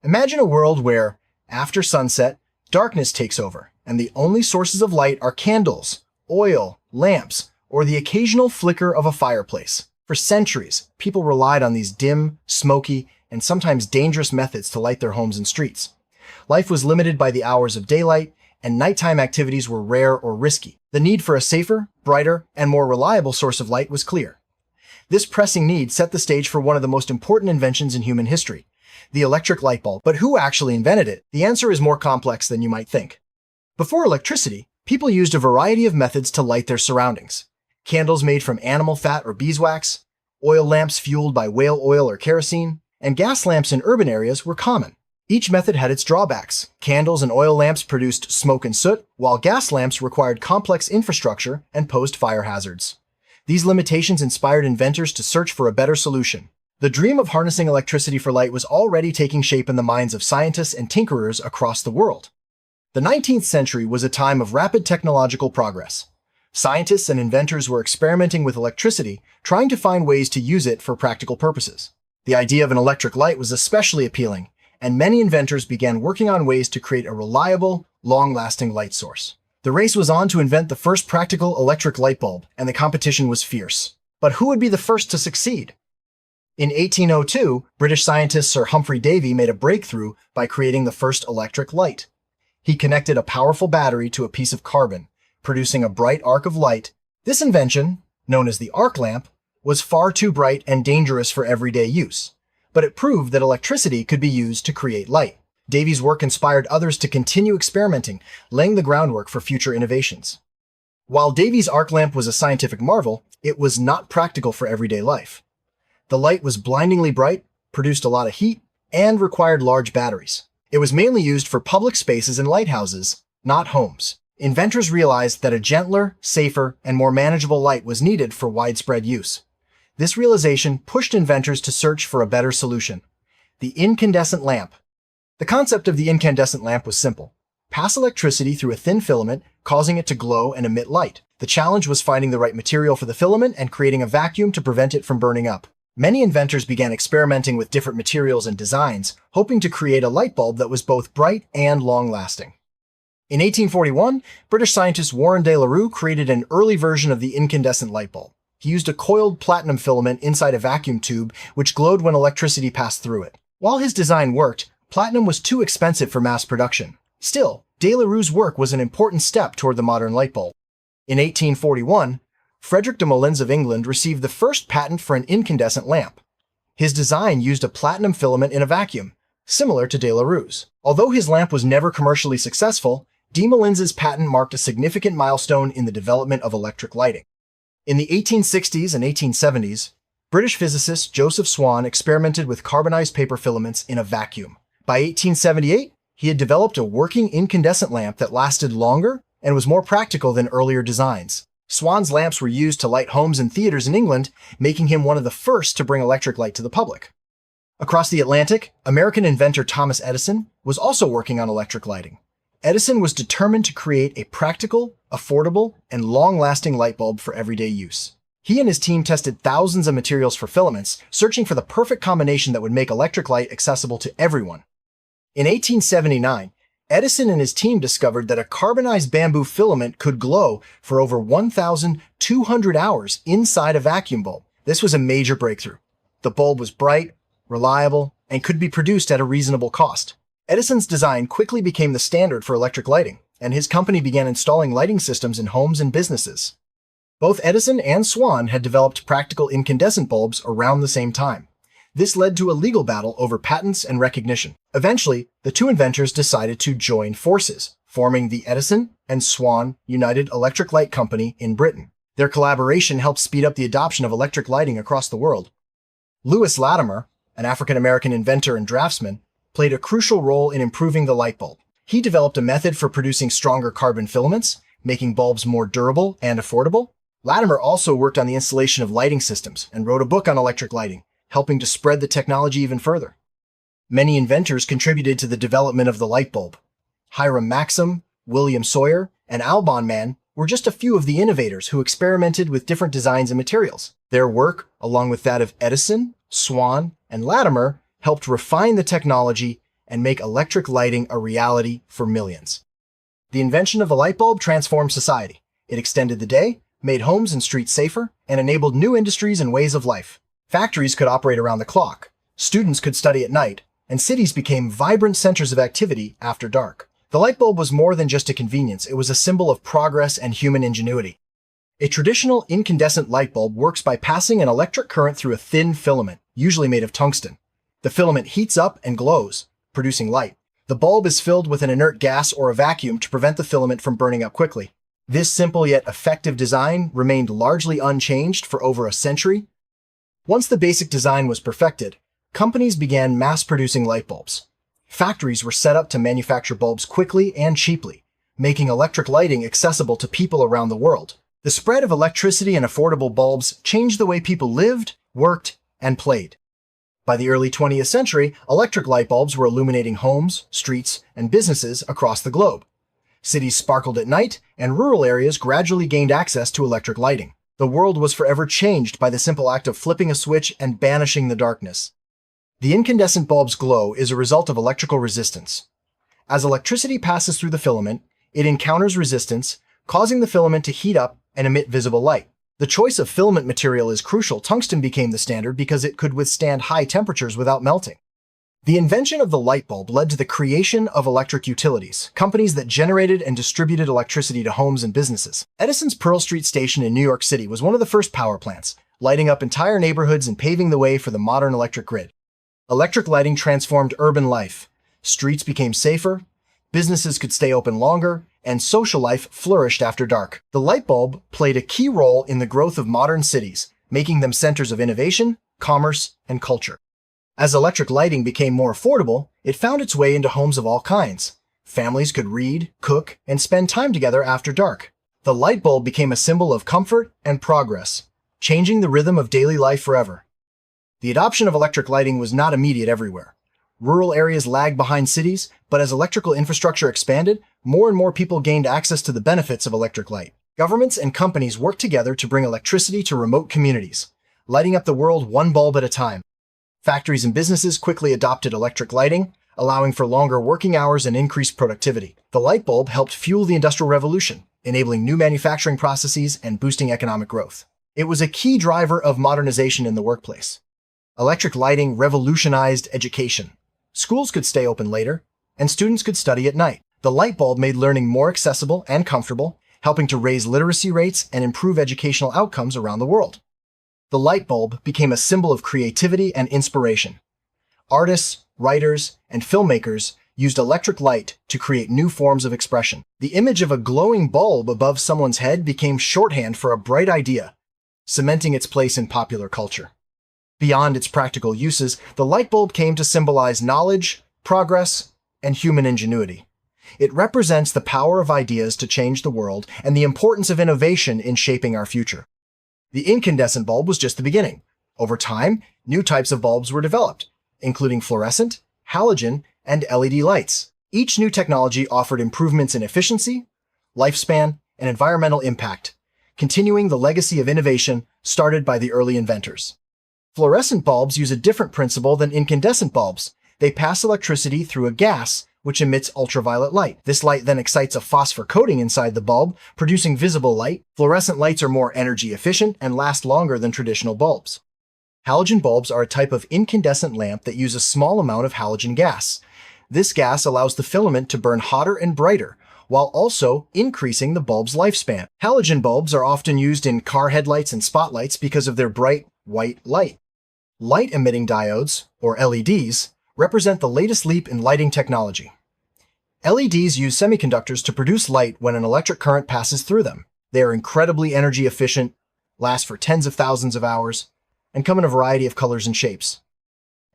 Imagine a world where, after sunset, darkness takes over, and the only sources of light are candles, oil, lamps, or the occasional flicker of a fireplace. For centuries, people relied on these dim, smoky, and sometimes dangerous methods to light their homes and streets. Life was limited by the hours of daylight, and nighttime activities were rare or risky. The need for a safer, brighter, and more reliable source of light was clear. This pressing need set the stage for one of the most important inventions in human history, the electric light bulb. But who actually invented it? The answer is more complex than you might think. Before electricity, people used a variety of methods to light their surroundings. Candles made from animal fat or beeswax, oil lamps fueled by whale oil or kerosene, and gas lamps in urban areas were common. Each method had its drawbacks. Candles and oil lamps produced smoke and soot, while gas lamps required complex infrastructure and posed fire hazards. These limitations inspired inventors to search for a better solution. The dream of harnessing electricity for light was already taking shape in the minds of scientists and tinkerers across the world. The 19th century was a time of rapid technological progress. Scientists and inventors were experimenting with electricity, trying to find ways to use it for practical purposes. The idea of an electric light was especially appealing, and many inventors began working on ways to create a reliable, long-lasting light source. The race was on to invent the first practical electric light bulb, and the competition was fierce. But who would be the first to succeed? In 1802, British scientist Sir Humphrey Davy made a breakthrough by creating the first electric light. He connected a powerful battery to a piece of carbon, producing a bright arc of light. This invention, known as the arc lamp, was far too bright and dangerous for everyday use. But it proved that electricity could be used to create light. Davy's work inspired others to continue experimenting, laying the groundwork for future innovations. While Davy's arc lamp was a scientific marvel, it was not practical for everyday life. The light was blindingly bright, produced a lot of heat, and required large batteries. It was mainly used for public spaces and lighthouses, not homes. Inventors realized that a gentler, safer, and more manageable light was needed for widespread use. This realization pushed inventors to search for a better solution: the incandescent lamp. The concept of the incandescent lamp was simple: pass electricity through a thin filament, causing it to glow and emit light. The challenge was finding the right material for the filament and creating a vacuum to prevent it from burning up. Many inventors began experimenting with different materials and designs, hoping to create a light bulb that was both bright and long-lasting. In 1841, British scientist Warren de la Rue created an early version of the incandescent light bulb. He used a coiled platinum filament inside a vacuum tube, which glowed when electricity passed through it. While his design worked, platinum was too expensive for mass production. Still, de la Rue's work was an important step toward the modern light bulb. In 1841, Frederick de Molins of England received the first patent for an incandescent lamp. His design used a platinum filament in a vacuum, similar to de la Rue's. Although his lamp was never commercially successful, de Molins's patent marked a significant milestone in the development of electric lighting. In the 1860s and 1870s, British physicist Joseph Swan experimented with carbonized paper filaments in a vacuum. By 1878, he had developed a working incandescent lamp that lasted longer and was more practical than earlier designs. Swan's lamps were used to light homes and theaters in England, making him one of the first to bring electric light to the public. Across the Atlantic, American inventor Thomas Edison was also working on electric lighting. Edison was determined to create a practical, affordable, and long-lasting light bulb for everyday use. He and his team tested thousands of materials for filaments, searching for the perfect combination that would make electric light accessible to everyone. In 1879, Edison and his team discovered that a carbonized bamboo filament could glow for over 1,200 hours inside a vacuum bulb. This was a major breakthrough. The bulb was bright, reliable, and could be produced at a reasonable cost. Edison's design quickly became the standard for electric lighting, and his company began installing lighting systems in homes and businesses. Both Edison and Swan had developed practical incandescent bulbs around the same time. This led to a legal battle over patents and recognition. Eventually, the two inventors decided to join forces, forming the Edison and Swan United Electric Light Company in Britain. Their collaboration helped speed up the adoption of electric lighting across the world. Lewis Latimer, an African-American inventor and draftsman, played a crucial role in improving the light bulb. He developed a method for producing stronger carbon filaments, making bulbs more durable and affordable. Latimer also worked on the installation of lighting systems and wrote a book on electric lighting, helping to spread the technology even further. Many inventors contributed to the development of the light bulb. Hiram Maxim, William Sawyer, and Alban Man were just a few of the innovators who experimented with different designs and materials. Their work, along with that of Edison, Swan, and Latimer, helped refine the technology and make electric lighting a reality for millions. The invention of the light bulb transformed society. It extended the day, made homes and streets safer, and enabled new industries and ways of life. Factories could operate around the clock, students could study at night, and cities became vibrant centers of activity after dark. The light bulb was more than just a convenience, it was a symbol of progress and human ingenuity. A traditional incandescent light bulb works by passing an electric current through a thin filament, usually made of tungsten. The filament heats up and glows, producing light. The bulb is filled with an inert gas or a vacuum to prevent the filament from burning up quickly. This simple yet effective design remained largely unchanged for over a century. Once the basic design was perfected, companies began mass-producing light bulbs. Factories were set up to manufacture bulbs quickly and cheaply, making electric lighting accessible to people around the world. The spread of electricity and affordable bulbs changed the way people lived, worked, and played. By the early 20th century, electric light bulbs were illuminating homes, streets, and businesses across the globe. Cities sparkled at night, and rural areas gradually gained access to electric lighting. The world was forever changed by the simple act of flipping a switch and banishing the darkness. The incandescent bulb's glow is a result of electrical resistance. As electricity passes through the filament, it encounters resistance, causing the filament to heat up and emit visible light. The choice of filament material is crucial. Tungsten became the standard because it could withstand high temperatures without melting. The invention of the light bulb led to the creation of electric utilities, companies that generated and distributed electricity to homes and businesses. Edison's Pearl Street station in New York City was one of the first power plants, lighting up entire neighborhoods and paving the way for the modern electric grid. Electric lighting transformed urban life. Streets became safer, businesses could stay open longer, and social life flourished after dark. The light bulb played a key role in the growth of modern cities, making them centers of innovation, commerce, and culture. As electric lighting became more affordable, it found its way into homes of all kinds. Families could read, cook, and spend time together after dark. The light bulb became a symbol of comfort and progress, changing the rhythm of daily life forever. The adoption of electric lighting was not immediate everywhere. Rural areas lagged behind cities, but as electrical infrastructure expanded, more and more people gained access to the benefits of electric light. Governments and companies worked together to bring electricity to remote communities, lighting up the world one bulb at a time. Factories and businesses quickly adopted electric lighting, allowing for longer working hours and increased productivity. The light bulb helped fuel the Industrial Revolution, enabling new manufacturing processes and boosting economic growth. It was a key driver of modernization in the workplace. Electric lighting revolutionized education. Schools could stay open later, and students could study at night. The light bulb made learning more accessible and comfortable, helping to raise literacy rates and improve educational outcomes around the world. The light bulb became a symbol of creativity and inspiration. Artists, writers, and filmmakers used electric light to create new forms of expression. The image of a glowing bulb above someone's head became shorthand for a bright idea, cementing its place in popular culture. Beyond its practical uses, the light bulb came to symbolize knowledge, progress, and human ingenuity. It represents the power of ideas to change the world and the importance of innovation in shaping our future. The incandescent bulb was just the beginning. Over time, new types of bulbs were developed, including fluorescent, halogen, and LED lights. Each new technology offered improvements in efficiency, lifespan, and environmental impact, continuing the legacy of innovation started by the early inventors. Fluorescent bulbs use a different principle than incandescent bulbs. They pass electricity through a gas which emits ultraviolet light. This light then excites a phosphor coating inside the bulb, producing visible light. Fluorescent lights are more energy efficient and last longer than traditional bulbs. Halogen bulbs are a type of incandescent lamp that use a small amount of halogen gas. This gas allows the filament to burn hotter and brighter, while also increasing the bulb's lifespan. Halogen bulbs are often used in car headlights and spotlights because of their bright, white light. Light-emitting diodes, or LEDs, represent the latest leap in lighting technology. LEDs use semiconductors to produce light when an electric current passes through them. They are incredibly energy efficient, last for tens of thousands of hours, and come in a variety of colors and shapes.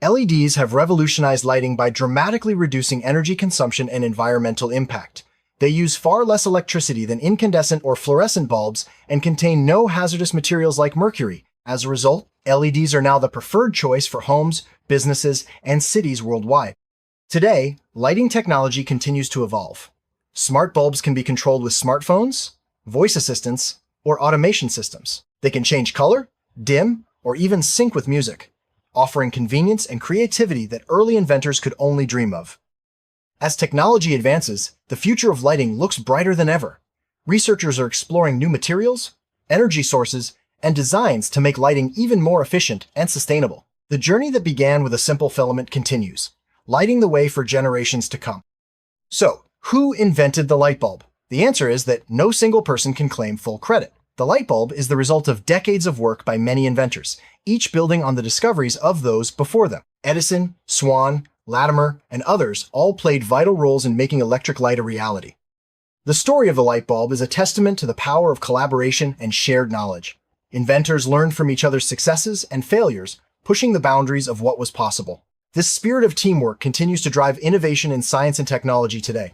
LEDs have revolutionized lighting by dramatically reducing energy consumption and environmental impact. They use far less electricity than incandescent or fluorescent bulbs and contain no hazardous materials like mercury. As a result, LEDs are now the preferred choice for homes, businesses, and cities worldwide. Today, lighting technology continues to evolve. Smart bulbs can be controlled with smartphones, voice assistants, or automation systems. They can change color, dim, or even sync with music, offering convenience and creativity that early inventors could only dream of. As technology advances, the future of lighting looks brighter than ever. Researchers are exploring new materials, energy sources, and designs to make lighting even more efficient and sustainable. The journey that began with a simple filament continues, lighting the way for generations to come. So, who invented the light bulb? The answer is that no single person can claim full credit. The light bulb is the result of decades of work by many inventors, each building on the discoveries of those before them. Edison, Swan, Latimer, and others all played vital roles in making electric light a reality. The story of the light bulb is a testament to the power of collaboration and shared knowledge. Inventors learned from each other's successes and failures, pushing the boundaries of what was possible. This spirit of teamwork continues to drive innovation in science and technology today.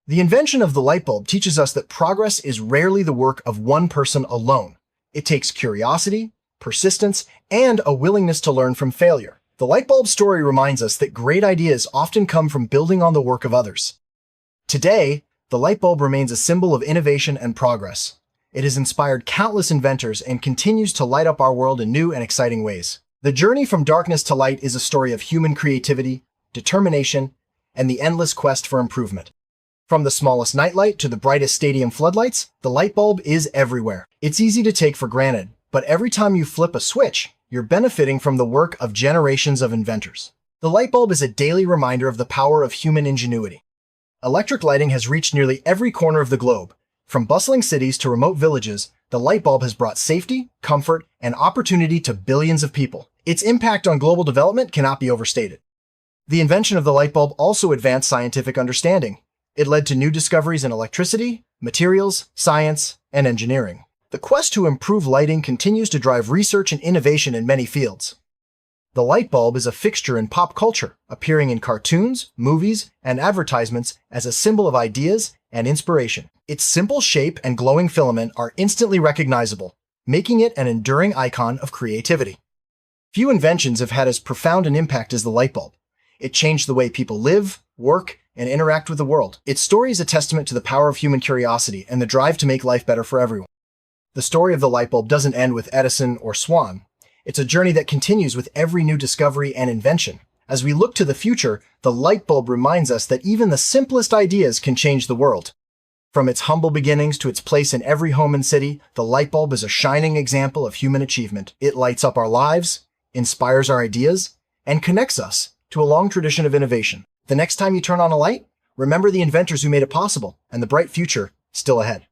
The invention of the light bulb teaches us that progress is rarely the work of one person alone. It takes curiosity, persistence, and a willingness to learn from failure. The light bulb story reminds us that great ideas often come from building on the work of others. Today, the light bulb remains a symbol of innovation and progress. It has inspired countless inventors and continues to light up our world in new and exciting ways. The journey from darkness to light is a story of human creativity, determination, and the endless quest for improvement. From the smallest nightlight to the brightest stadium floodlights, the light bulb is everywhere. It's easy to take for granted, but every time you flip a switch, you're benefiting from the work of generations of inventors. The light bulb is a daily reminder of the power of human ingenuity. Electric lighting has reached nearly every corner of the globe. From bustling cities to remote villages, the light bulb has brought safety, comfort, and opportunity to billions of people. Its impact on global development cannot be overstated. The invention of the light bulb also advanced scientific understanding. It led to new discoveries in electricity, materials, science, and engineering. The quest to improve lighting continues to drive research and innovation in many fields. The light bulb is a fixture in pop culture, appearing in cartoons, movies, and advertisements as a symbol of ideas and inspiration. Its simple shape and glowing filament are instantly recognizable, making it an enduring icon of creativity. Few inventions have had as profound an impact as the light bulb. It changed the way people live, work, and interact with the world. Its story is a testament to the power of human curiosity and the drive to make life better for everyone. The story of the light bulb doesn't end with Edison or Swan. It's a journey that continues with every new discovery and invention. As we look to the future, the light bulb reminds us that even the simplest ideas can change the world. From its humble beginnings to its place in every home and city, the light bulb is a shining example of human achievement. It lights up our lives, inspires our ideas, and connects us to a long tradition of innovation. The next time you turn on a light, remember the inventors who made it possible and the bright future still ahead.